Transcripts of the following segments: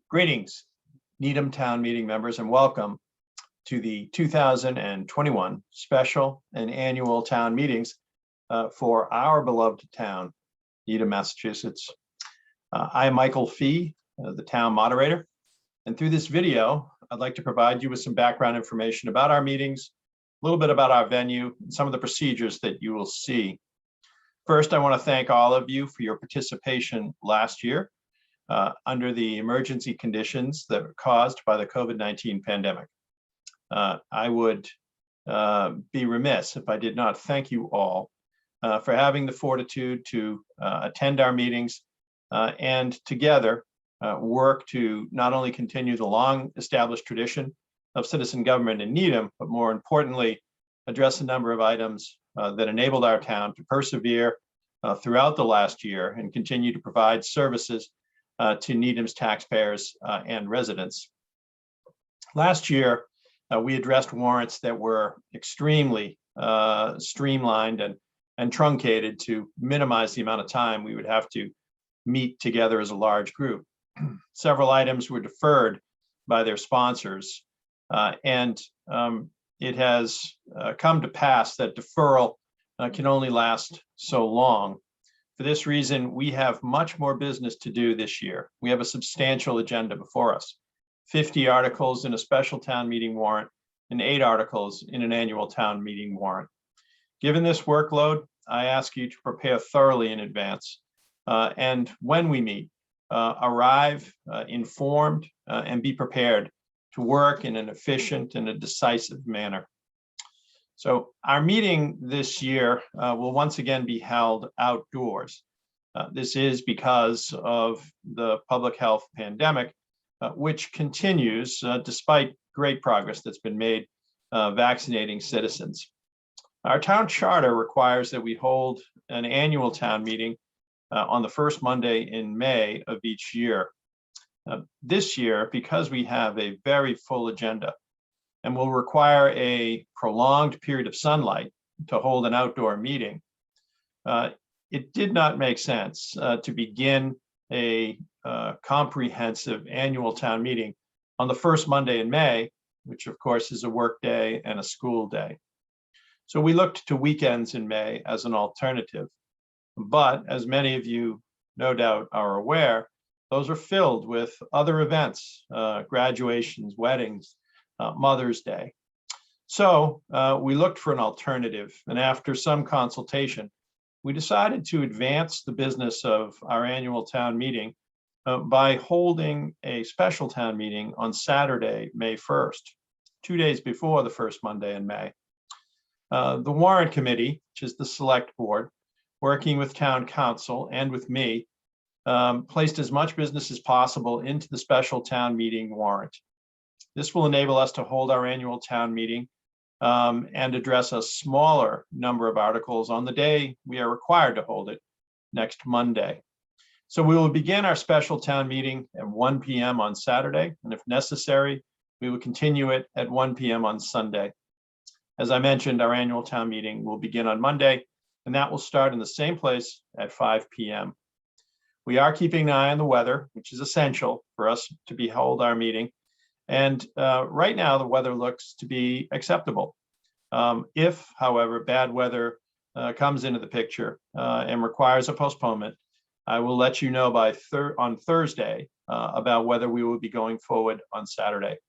Greetings, Needham Town Meeting members, and welcome to the 2021 special and annual town meetings for our beloved town, Needham, Massachusetts. I am Michael Fee, the town moderator, and through this video, I'd like to provide you with some background information about our meetings, a little bit about our venue, and some of the procedures that you will see. First, I want to thank all of you for your participation last year under the emergency conditions that were caused by the COVID-19 pandemic. I would be remiss if I did not thank you all for having the fortitude to attend our meetings and together work to not only continue the long established tradition of citizen government in Needham, but more importantly, address a number of items that enabled our town to persevere throughout the last year and continue to provide services to Needham's taxpayers and residents. Last year, we addressed warrants that were extremely streamlined and truncated to minimize the amount of time we would have to meet together as a large group. Several items were deferred by their sponsors, and it has come to pass that deferral can only last so long. For this reason, we have much more business to do this year. We have a substantial agenda before us, 50 articles in a special town meeting warrant and 8 articles in an annual town meeting warrant. Given this workload, I ask you to prepare thoroughly in advance. And when we meet, arrive informed and be prepared to work in an efficient and a decisive manner. So our meeting this year will once again be held outdoors. This is because of the public health pandemic, which continues despite great progress that's been made vaccinating citizens. Our town charter requires that we hold an annual town meeting on the first Monday in May of each year. This year, because we have a very full agenda, and will require a prolonged period of sunlight to hold an outdoor meeting, it did not make sense to begin a comprehensive annual town meeting on the first Monday in May, which of course is a work day and a school day. So we looked to weekends in May as an alternative. But as many of you no doubt are aware, those are filled with other events, graduations, weddings, Mother's Day. So we looked for an alternative, and after some consultation, we decided to advance the business of our annual town meeting by holding a special town meeting on Saturday, May 1st, 2 days before the first Monday in May. The warrant committee, which is the select board, working with town council and with me, placed as much business as possible into the special town meeting warrant. This will enable us to hold our annual town meeting and address a smaller number of articles on the day we are required to hold it, next Monday. So we will begin our special town meeting at 1 p.m. on Saturday, and if necessary, we will continue it at 1 p.m. on Sunday. As I mentioned, our annual town meeting will begin on Monday, and that will start in the same place at 5 p.m. We are keeping an eye on the weather, which is essential for us to hold our meeting. And right now, the weather looks to be acceptable. If, however, bad weather comes into the picture and requires a postponement, I will let you know on Thursday about whether we will be going forward on Saturday.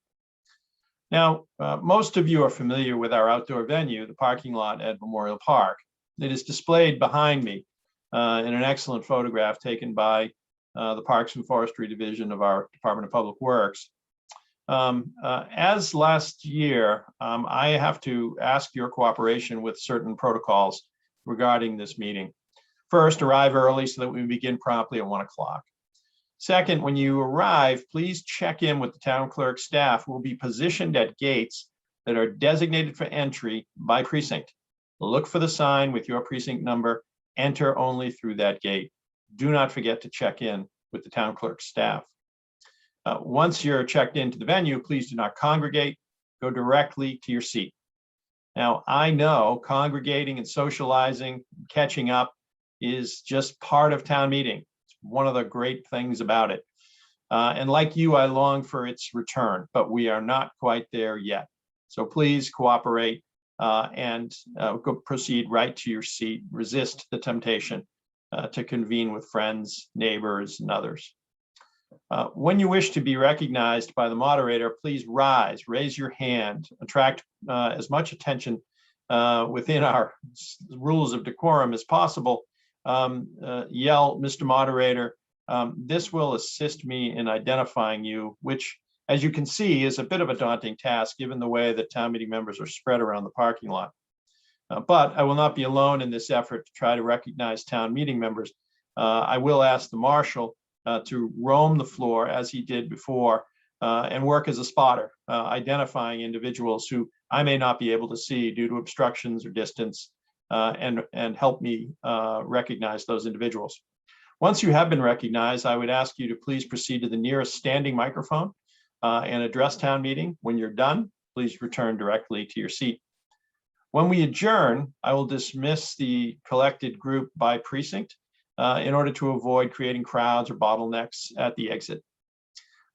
Now, most of you are familiar with our outdoor venue, the parking lot at Memorial Park. It is displayed behind me in an excellent photograph taken by the Parks and Forestry Division of our Department of Public Works. As last year, I have to ask your cooperation with certain protocols regarding this meeting. First, arrive early so that we begin promptly at 1 o'clock. Second, when you arrive, please check in with the town clerk staff who will be positioned at gates that are designated for entry by precinct. Look for the sign with your precinct number, enter only through that gate. Do not forget to check in with the town clerk staff. Once you're checked into the venue, please do not congregate, go directly to your seat. Now, I know congregating and socializing, catching up is just part of town meeting. It's one of the great things about it. And like you, I long for its return, but we are not quite there yet. So please cooperate and proceed right to your seat. Resist the temptation to convene with friends, neighbors, and others. When you wish to be recognized by the moderator, please raise your hand, attract as much attention within our rules of decorum as possible. Yell, Mr. Moderator. This will assist me in identifying you, which, as you can see, is a bit of a daunting task given the way that town meeting members are spread around the parking lot. But I will not be alone in this effort to try to recognize town meeting members. I will ask the marshal to roam the floor as he did before and work as a spotter, identifying individuals who I may not be able to see due to obstructions or distance, and help me recognize those individuals. Once you have been recognized, I would ask you to please proceed to the nearest standing microphone and address town meeting. When you're done, please return directly to your seat. When we adjourn, I will dismiss the collected group by precinct in order to avoid creating crowds or bottlenecks at the exit.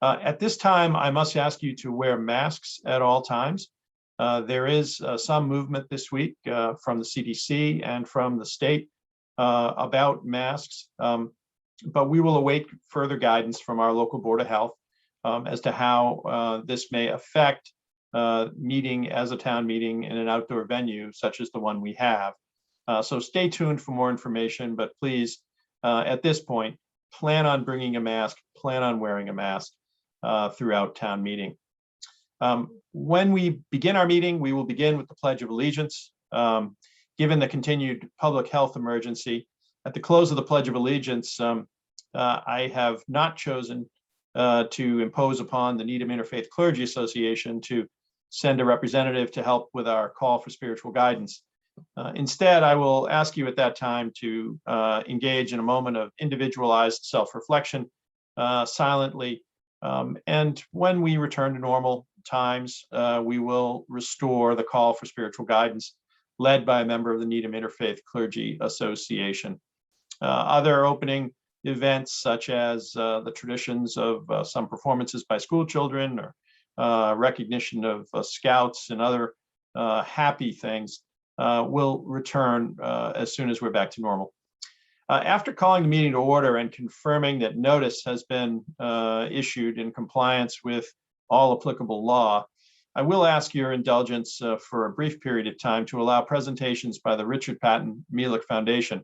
At this time, I must ask you to wear masks at all times. There is some movement this week from the CDC and from the state about masks, but we will await further guidance from our local Board of Health as to how this may affect meeting as a town meeting in an outdoor venue such as the one we have. So stay tuned for more information, but please, at this point, plan on bringing a mask, plan on wearing a mask throughout town meeting. When we begin our meeting, we will begin with the Pledge of Allegiance. Given the continued public health emergency, at the close of the Pledge of Allegiance, I have not chosen to impose upon the Needham Interfaith Clergy Association to send a representative to help with our call for spiritual guidance. Instead, I will ask you at that time to engage in a moment of individualized self-reflection silently. And when we return to normal times, we will restore the call for spiritual guidance led by a member of the Needham Interfaith Clergy Association. Other opening events such as the traditions of some performances by school children or recognition of scouts and other happy things will return as soon as we're back to normal. After calling the meeting to order and confirming that notice has been issued in compliance with all applicable law, I will ask your indulgence for a brief period of time to allow presentations by the Richard Patton Mealick Foundation.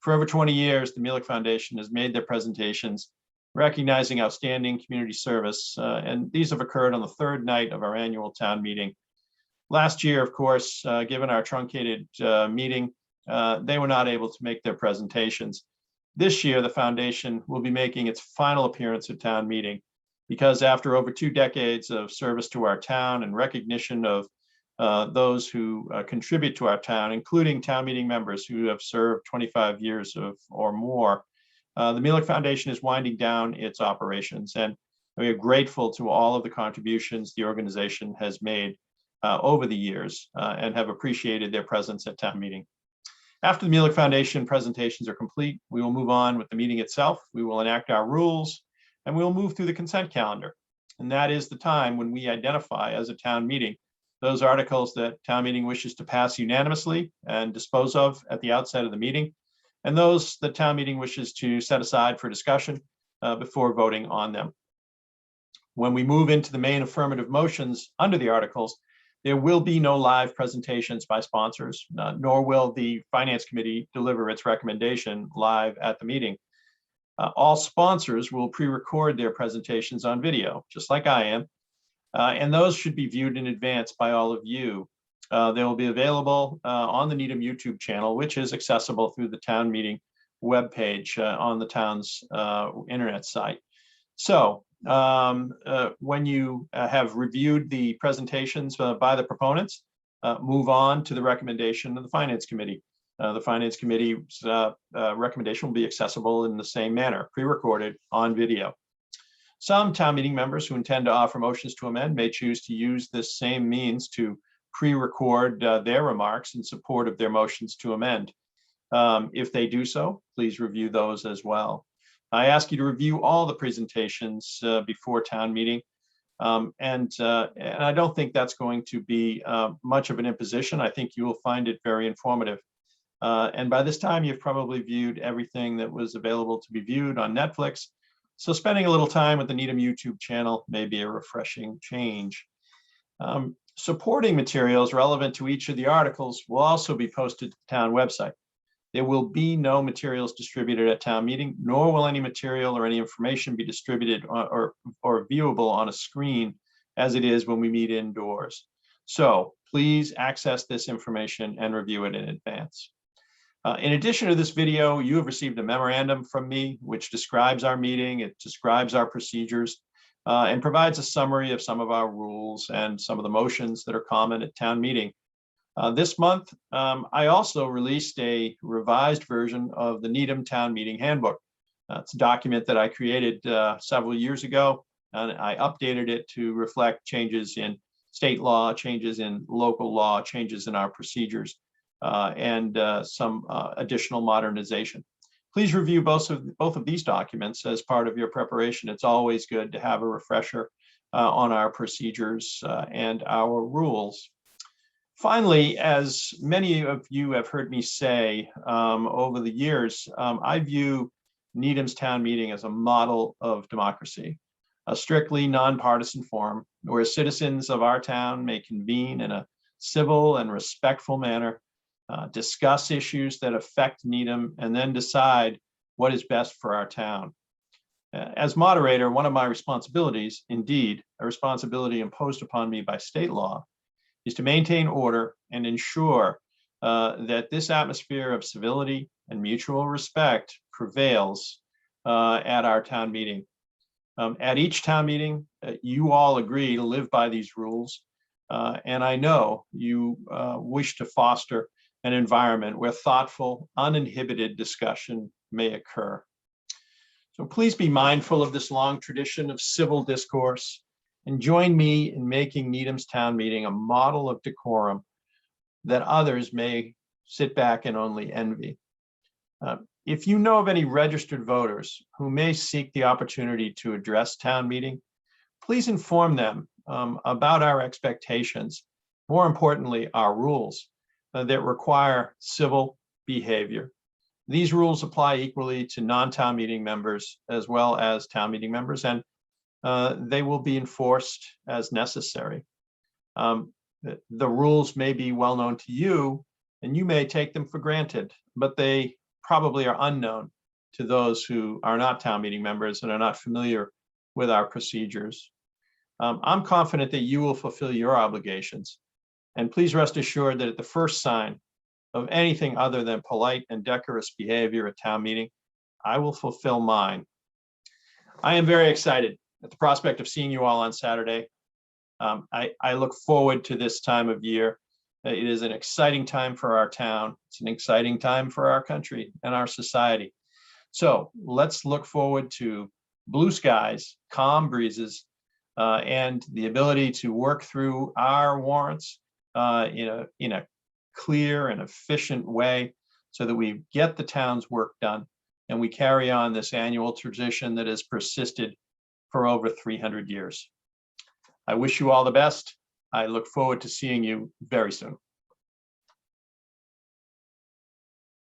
For over 20 years, the Mealick Foundation has made their presentations recognizing outstanding community service, and these have occurred on the third night of our annual town meeting. Last year, of course, given our truncated meeting, they were not able to make their presentations. This year, the foundation will be making its final appearance at town meeting because after over 2 decades of service to our town and recognition of those who contribute to our town, including town meeting members who have served 25 years or more, the Mealick Foundation is winding down its operations, and we are grateful to all of the contributions the organization has made over the years and have appreciated their presence at town meeting. After the Mealick Foundation presentations are complete, we will move on with the meeting itself. We will enact our rules and we will move through the consent calendar. And that is the time when we identify as a town meeting those articles that town meeting wishes to pass unanimously and dispose of at the outset of the meeting, and those that town meeting wishes to set aside for discussion before voting on them. When we move into the main affirmative motions under the articles, there will be no live presentations by sponsors, nor will the Finance Committee deliver its recommendation live at the meeting. All sponsors will pre-record their presentations on video, just like I am, and those should be viewed in advance by all of you. They will be available on the Needham YouTube channel, which is accessible through the town meeting webpage on the town's internet site. So when you have reviewed the presentations by the proponents, move on to the recommendation of the Finance Committee. The Finance Committee's recommendation will be accessible in the same manner, pre-recorded on video. Some town meeting members who intend to offer motions to amend may choose to use this same means to pre-record their remarks in support of their motions to amend. If they do so, please review those as well. I ask you to review all the presentations before town meeting. And I don't think that's going to be much of an imposition. I think you will find it very informative. And by this time, you've probably viewed everything that was available to be viewed on Netflix. So spending a little time with the Needham YouTube channel may be a refreshing change. Supporting materials relevant to each of the articles will also be posted to the town website. There will be no materials distributed at town meeting, nor will any material or any information be distributed or viewable on a screen as it is when we meet indoors. So please access this information and review it in advance. In addition to this video, you have received a memorandum from me, which describes our meeting, it describes our procedures, and provides a summary of some of our rules and some of the motions that are common at town meeting. This month, I also released a revised version of the Needham Town Meeting Handbook. It's a document that I created several years ago, and I updated it to reflect changes in state law, changes in local law, changes in our procedures, and some additional modernization. Please review both of these documents as part of your preparation. It's always good to have a refresher on our procedures and our rules. Finally, as many of you have heard me say over the years, I view Needham's town meeting as a model of democracy, a strictly nonpartisan forum where citizens of our town may convene in a civil and respectful manner, discuss issues that affect Needham, and then decide what is best for our town. As moderator, one of my responsibilities, indeed, a responsibility imposed upon me by state law, is to maintain order and ensure that this atmosphere of civility and mutual respect prevails at our town meeting. At each town meeting, you all agree to live by these rules, and I know you wish to foster an environment where thoughtful, uninhibited discussion may occur. So please be mindful of this long tradition of civil discourse and join me in making Needham's town meeting a model of decorum that others may sit back and only envy. If you know of any registered voters who may seek the opportunity to address town meeting, please inform them about our expectations, more importantly, our rules that require civil behavior. These rules apply equally to non-town meeting members as well as town meeting members, and they will be enforced as necessary. The rules may be well known to you, and you may take them for granted, but they probably are unknown to those who are not town meeting members and are not familiar with our procedures. I'm confident that you will fulfill your obligations, and please rest assured that at the first sign of anything other than polite and decorous behavior at town meeting, I will fulfill mine. I am very excited at the prospect of seeing you all on Saturday. I look forward to this time of year. It is an exciting time for our town. It's an exciting time for our country and our society. So let's look forward to blue skies, calm breezes, and the ability to work through our warrants in a clear and efficient way so that we get the town's work done and we carry on this annual tradition that has persisted for over 300 years. I wish you all the best. I look forward to seeing you very soon.